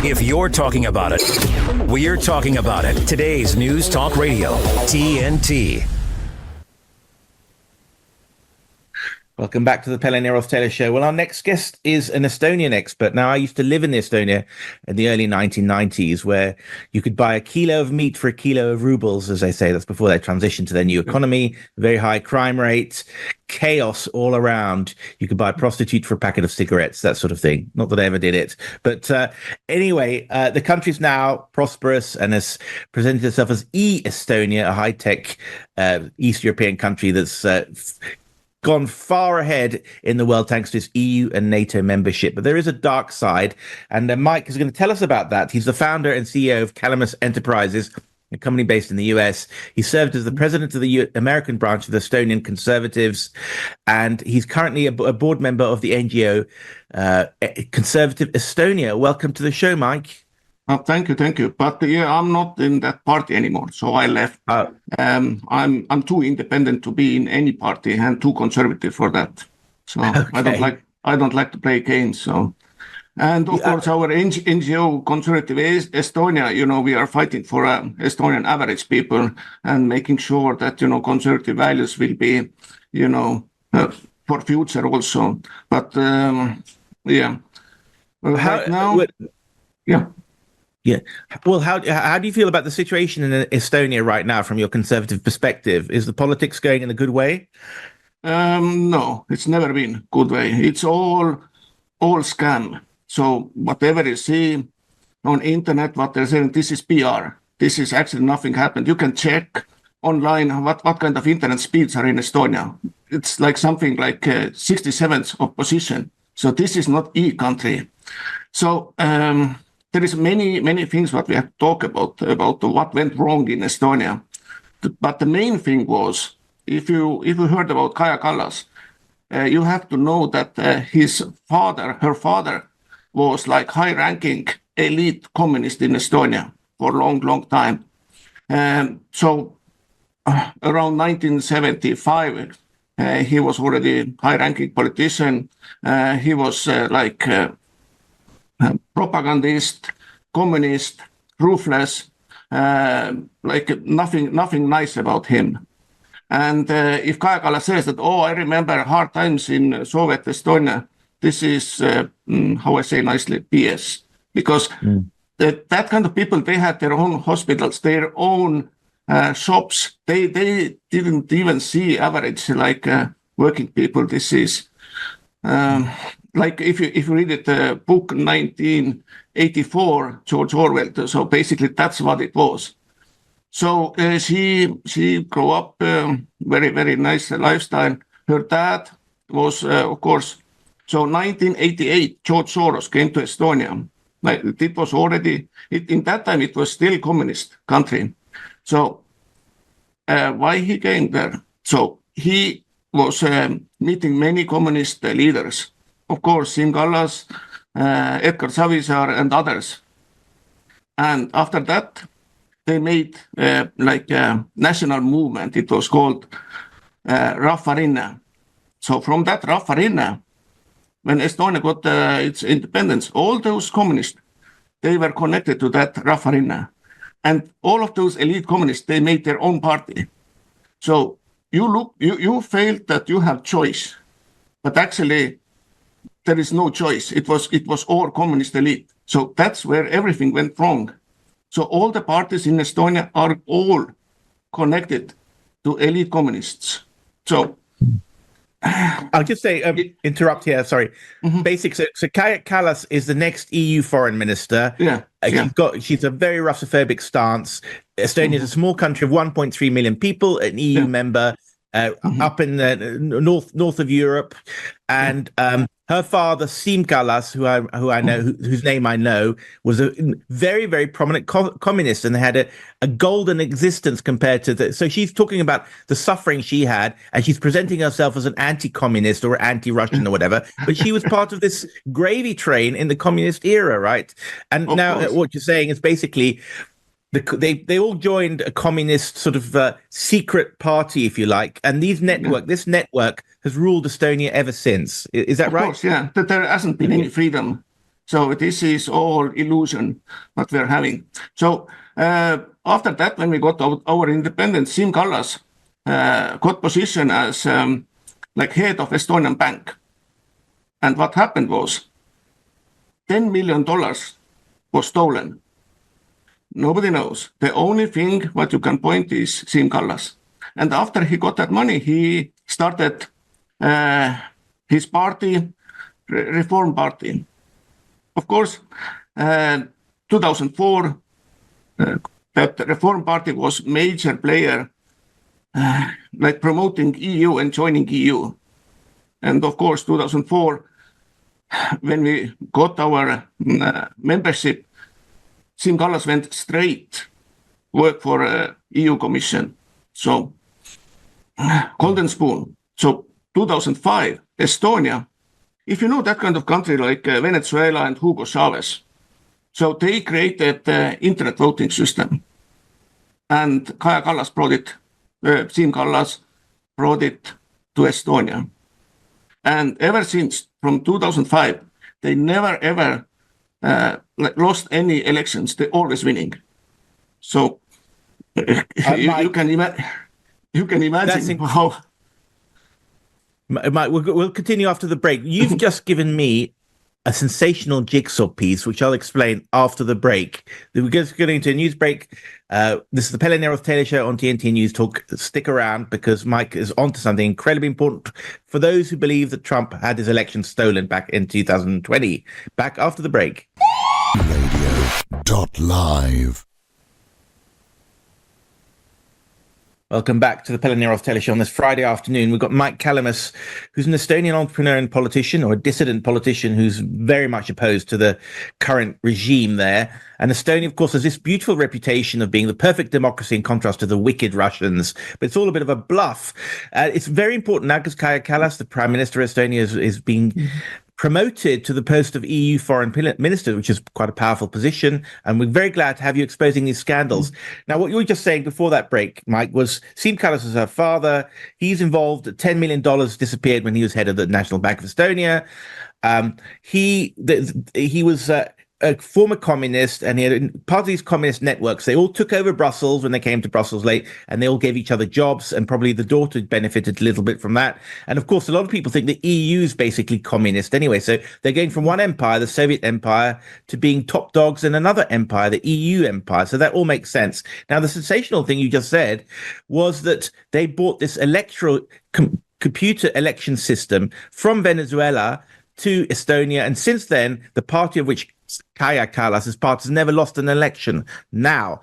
If you're talking about it, we're talking about it. Today's News Talk Radio, TNT. Welcome back to the Pelle Neros-Taylor Show. Well, our next guest is an Estonian expert. Now, I used to live in Estonia in the early 1990s, where you could buy a kilo of meat for a kilo of rubles, as they say. That's before they transitioned to their new economy, very high crime rates, chaos all around. You could buy a prostitute for a packet of cigarettes, that sort of thing. Not that I ever did it. But anyway, the country's now prosperous and has presented itself as e-Estonia, a high-tech East European country that's gone far ahead in the world thanks to its EU and NATO membership. But there is a dark side, and Mike is going to tell us about that. He's the founder and CEO of Calamusega Enterprises, a company based in the US. He served as the president of the American branch of the Estonian Conservatives, and he's currently a board member of the NGO Conservative Estonia. Welcome to the show, Mike. Thank you. But yeah, I'm not in that party anymore, so I left. I'm too independent to be in any party and too conservative for that. So okay. I don't like to play games. So, and of course, our NGO Conservative Estonia, we are fighting for Estonian average people and making sure that conservative values will be, for future also. But yeah, right now, yeah. Yeah. Well, how do you feel about the situation in Estonia right now from your conservative perspective? Is the politics going in a good way? No, it's never been a good way. It's all scam. So whatever you see on internet, what they're saying, this is PR. This is actually nothing happened. You can check online what kind of internet speeds are in Estonia. It's like something like 67th of position. So this is not e-country. So there is many things what we have to talk about what went wrong in Estonia. But the main thing was, if you heard about Kaja Kallas, you have to know that her father was like high-ranking elite communist in Estonia for a long time. So around 1975, he was already high-ranking politician. He was propagandist, communist, ruthless, like nothing nice about him. And if Kaja Kallas says that, I remember hard times in Soviet Estonia, this is, how I say nicely, BS. Because that kind of people, they had their own hospitals, their own shops. They didn't even see average working people. This is like if you read it, book 1984, George Orwell. So basically, that's what it was. So she grew up very, very nice lifestyle. Her dad was, of course, so 1988, George Soros came to Estonia. Like it was already in that time, it was still communist country. So why he came there? So he was meeting many communist leaders. Of course, Siim Kallas, Edgar Savisaar, and others. And after that, they made a national movement. It was called Rahvarinne. So from that Rahvarinne, when Estonia got its independence, all those communists, they were connected to that Rahvarinne. And all of those elite communists, they made their own party. So you felt that you have choice, but actually, there is no choice. It was all communist elite. So that's where everything went wrong. So all the parties in Estonia are all connected to elite communists. So I'll just say, interrupt here. Sorry. Mm-hmm. So Kaja Kallas is the next EU foreign minister. Yeah. She's a very Russophobic stance. Estonia is a small country of 1.3 million people, an EU member. Up in the north of Europe, and her father Siim Kallas, who I know, whose name I know, was a very, very prominent communist, and they had a golden existence compared to so she's talking about the suffering she had, and she's presenting herself as an anti-communist or anti-Russian or whatever, but she was part of this gravy train in the communist era, right? And of now course. What you're saying is basically they all joined a communist sort of secret party, if you like, and this network has ruled Estonia ever since. Is that right? Of course, yeah. That there hasn't been any freedom So this is all illusion that we're having. So after that, when we got our independence, Siim Kallas got position as like head of Estonian Bank. And what happened was $10 million was stolen. Nobody knows. The only thing what you can point is Siim Kallas. And after he got that money, he started his party, Reform Party. Of course, 2004, that Reform Party was major player, like promoting EU and joining EU. And of course, 2004, when we got our membership, Siim Kallas went straight work for EU Commission. So golden spoon. So 2005, Estonia, if you know that kind of country like Venezuela and Hugo Chavez, so they created the internet voting system. And Kaja Kallas brought it, Siim Kallas brought it to Estonia. And ever since, from 2005, they never ever lost any elections. They're always winning. So you can imagine how. Mike, we'll continue after the break. You've just given me a sensational jigsaw piece, which I'll explain after the break. We're just going into a news break. This is the Pelle Neroth Taylor Show on TNT News Talk. Stick around because Mike is onto something incredibly important for those who believe that Trump had his election stolen back in 2020. Back after the break. Radio.live. Welcome back to the Pelle Neroth Taylor Show on this Friday afternoon. We've got Mike Calamusega, who's an Estonian entrepreneur and politician, or a dissident politician who's very much opposed to the current regime there. And Estonia, of course, has this beautiful reputation of being the perfect democracy in contrast to the wicked Russians. But it's all a bit of a bluff. It's very important now because Kaja Kallas, the Prime Minister of Estonia, is being promoted to the post of EU foreign minister, which is quite a powerful position. And we're very glad to have you exposing these scandals. Now, what you were just saying before that break, Mike, was Siim Kallas is her father. He's involved. $10 million disappeared when he was head of the National Bank of Estonia. He was a former communist, and he had part of these communist networks. They all took over Brussels when they came to Brussels late, and they all gave each other jobs, and probably the daughter benefited a little bit from that. And of course, a lot of people think the EU is basically communist anyway. So they're going from one empire, the Soviet Empire, to being top dogs in another empire, the EU empire. So that all makes sense. Now, the sensational thing you just said was that they bought this computer election system from Venezuela to Estonia. And since then, the party of which Kaja Kallas is part has never lost an election. Now,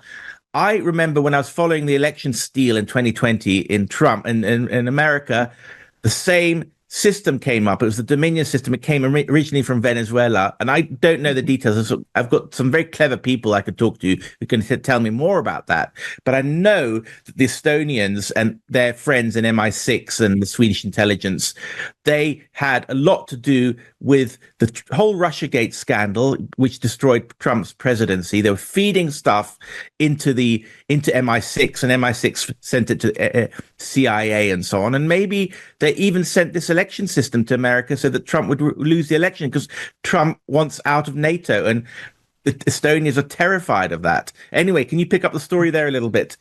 I remember when I was following the election steal in 2020 in Trump in America, the same system came up. It was the Dominion system. It came originally from Venezuela. And I don't know the details. I've got some very clever people I could talk to who can tell me more about that. But I know that the Estonians and their friends in MI6 and the Swedish intelligence, they had a lot to do with the whole Russiagate scandal, which destroyed Trump's presidency. They were feeding stuff into MI6, and MI6 sent it to CIA and so on. And maybe they even sent this election system to America so that Trump would lose the election, because Trump wants out of NATO, and the Estonians are terrified of that. Anyway, can you pick up the story there a little bit?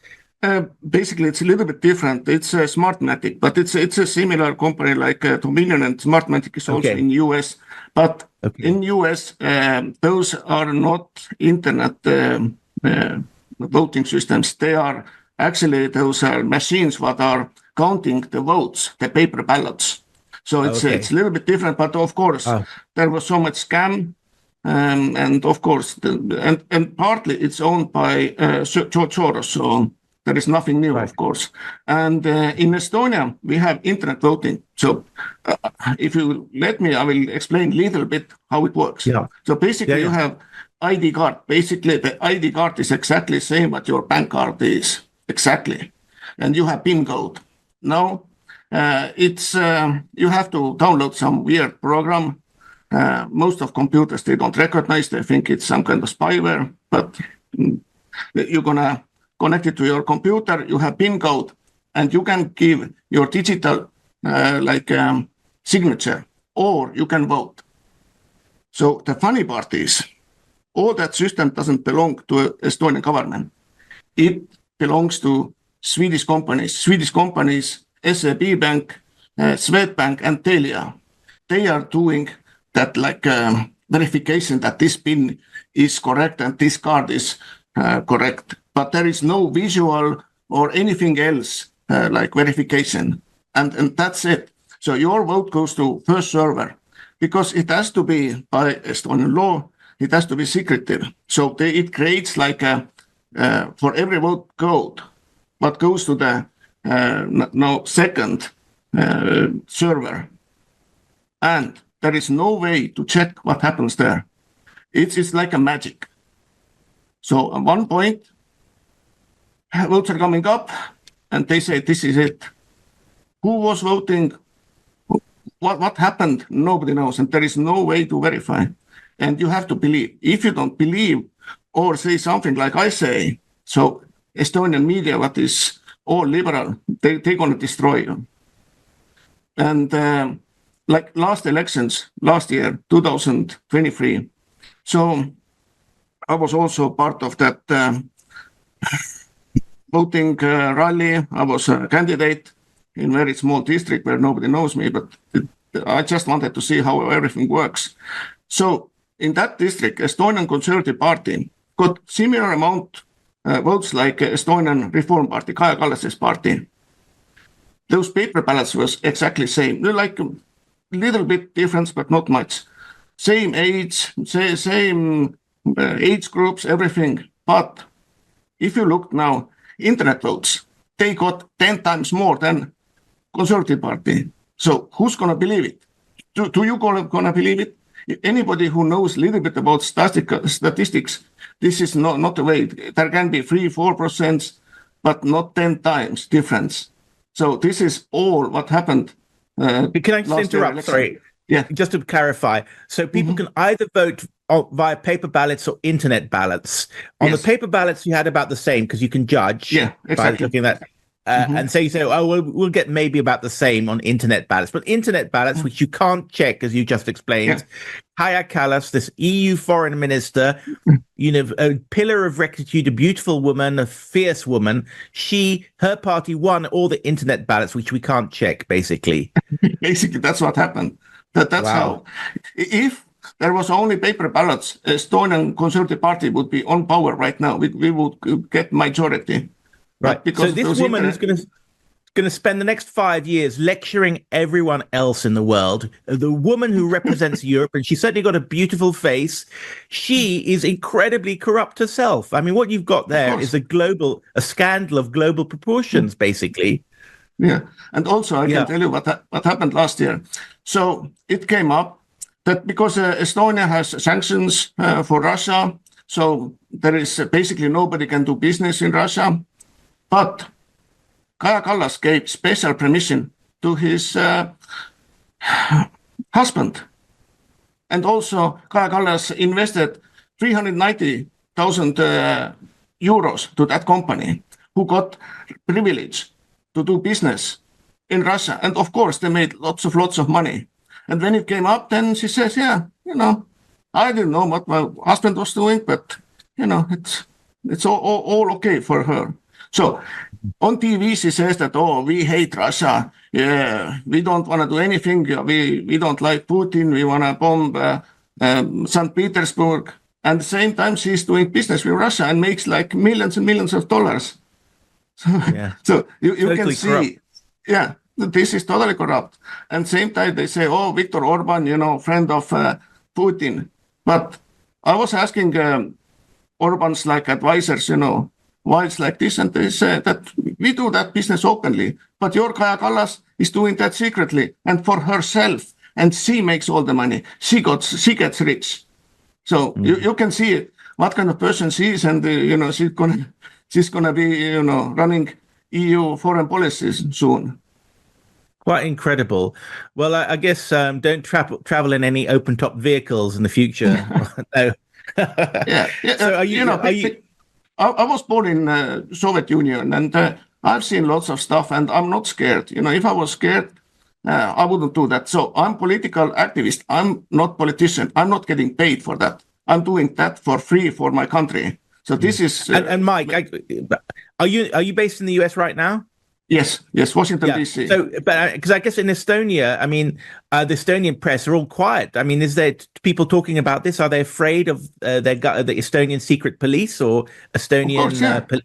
Basically, it's a little bit different. It's Smartmatic, but it's a similar company like Dominion, and Smartmatic is also in US. But in US, those are not internet voting systems. They are actually, those are machines that are counting the votes, the paper ballots. So it's a little bit different. But of course, there was so much scam. And of course, and partly it's owned by George Soros. So there is nothing new, of course. And in Estonia, we have internet voting. So if you let me, I will explain a little bit how it works. Yeah. So basically, you have ID card. Basically, the ID card is exactly the same what your bank card is, exactly. And you have PIN code. Now, it's you have to download some weird program. Most of computers, they don't recognize. They think it's some kind of spyware. But you're going to connect it to your computer, you have PIN code, and you can give your digital signature, or you can vote. So the funny part is, all that system doesn't belong to Estonian government. It belongs to Swedish companies, SEB Bank, Swedbank, and Telia. They are doing that verification that this PIN is correct and this card is correct. But there is no visual or anything else like verification. And that's it. So your vote goes to first server because it has to be by Estonian law. It has to be secretive. So it creates like for every vote code, what goes to the second server. And there is no way to check what happens there. It's like a magic. So at one point, votes are coming up and they say, this is it. Who was voting? What happened? Nobody knows. And there is no way to verify. And you have to believe. If you don't believe or say something like I say, so Estonian media, what is all liberal, they're going to destroy you. And like last elections, last year, 2023. So I was also part of that voting rally. I was a candidate in a very small district where nobody knows me, but I just wanted to see how everything works. So in that district, Estonian Conservative Party got similar amount votes like Estonian Reform Party, Kaja Kallasest party. Those paper ballots was exactly same. They're like a little bit difference, but not much. Same age, same age groups, everything. But if you look now, internet votes, they got 10 times more than Conservative Party. So who's going to believe it? Do you going to believe it? Anybody who knows a little bit about statistics, this is not the way. There can be 3-4%, but not 10 times difference. So this is all what happened. Can I just interrupt? Sorry. Yeah. Just to clarify. So people can either vote via paper ballots or internet ballots. On the paper ballots, you had about the same because you can judge by looking at that. And so you say, oh, well, we'll get maybe about the same on internet ballots. But internet ballots, which you can't check, as you just explained, Kaja Kallas, this EU foreign minister, a pillar of rectitude, a beautiful woman, a fierce woman, her party won all the internet ballots, which we can't check, basically. Basically, that's what happened. That's how. If there was only paper ballots, Estonian Conservative Party would be on power right now. We would get majority. Right. So this woman is going to spend the next 5 years lecturing everyone else in the world. The woman who represents Europe, and she's certainly got a beautiful face. She is incredibly corrupt herself. I mean, what you've got there is a scandal of global proportions, basically. Yeah. And also, I can tell you what happened last year. So it came up that because Estonia has sanctions for Russia, so there is basically nobody can do business in Russia. But Kaja Kallas gave special permission to his husband. And also Kaja Kallas invested 390,000 euros to that company who got privilege to do business in Russia. And of course, they made lots of money. And when it came up, then she says, I didn't know what my husband was doing, but, it's all okay for her. So on TV, she says that, we hate Russia. Yeah, we don't want to do anything. We don't like Putin. We want to bomb St. Petersburg. And at the same time, she's doing business with Russia and makes like millions and millions of dollars. So you totally can see, corrupt. This is totally corrupt. And same time, they say, Viktor Orban, friend of Putin. But I was asking Orban's like advisors, why it's like this, and they say that we do that business openly, but your Kaja Kallas is doing that secretly and for herself, and she makes all the money. She gets rich. So you can see what kind of person she is, and she's gonna be running EU foreign policies soon. Quite incredible. Well, I guess don't travel in any open top vehicles in the future. No. So I was born in Soviet Union, and I've seen lots of stuff, and I'm not scared. If I was scared, I wouldn't do that. So I'm political activist. I'm not politician. I'm not getting paid for that. I'm doing that for free for my country. So this is. And Mike, are you based in the US right now? Yes, Washington D.C. So, but because I guess in Estonia, I mean, the Estonian press are all quiet. I mean, is there people talking about this? Are they afraid of the Estonian secret police or Estonian? Of course,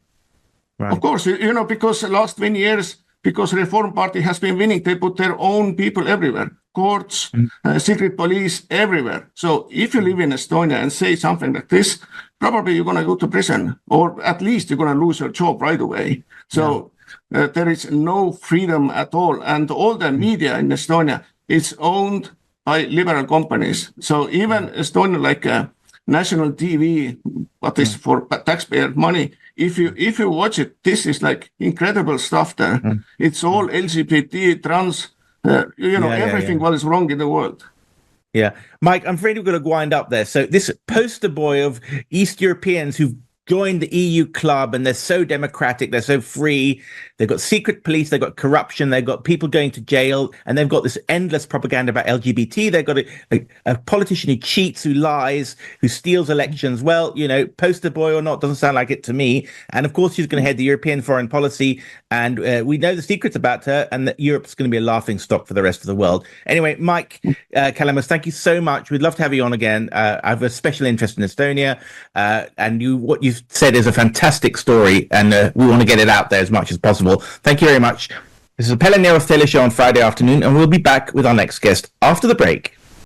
Right. Of course, because the last 20 years, because Reform Party has been winning, they put their own people everywhere, courts, secret police, everywhere. So if you live in Estonia and say something like this, probably you're going to go to prison, or at least you're going to lose your job right away. So there is no freedom at all. And all the media in Estonia is owned by liberal companies. So even Estonia, like national TV, what is for taxpayer money, if you watch it, this is like incredible stuff there. It's all LGBT, trans, everything what is wrong in the world. Yeah. Mike, I'm afraid we're going to wind up there. So this poster boy of East Europeans who've joined the EU club, and they're so democratic, they're so free, they've got secret police, they've got corruption, they've got people going to jail, and they've got this endless propaganda about LGBT. They've got a politician who cheats, who lies, who steals elections. Well, poster boy or not, doesn't sound like it to me. And of course, she's going to head the European foreign policy, and we know the secrets about her, and that Europe's going to be a laughing stock for the rest of the world. Anyway, Mike Calamusega, thank you so much. We'd love to have you on again. I have a special interest in Estonia, and what you've said is a fantastic story, and we want to get it out there as much as possible. Thank you very much. This is a Pele Neros Tele Show on Friday afternoon, and we'll be back with our next guest after the break.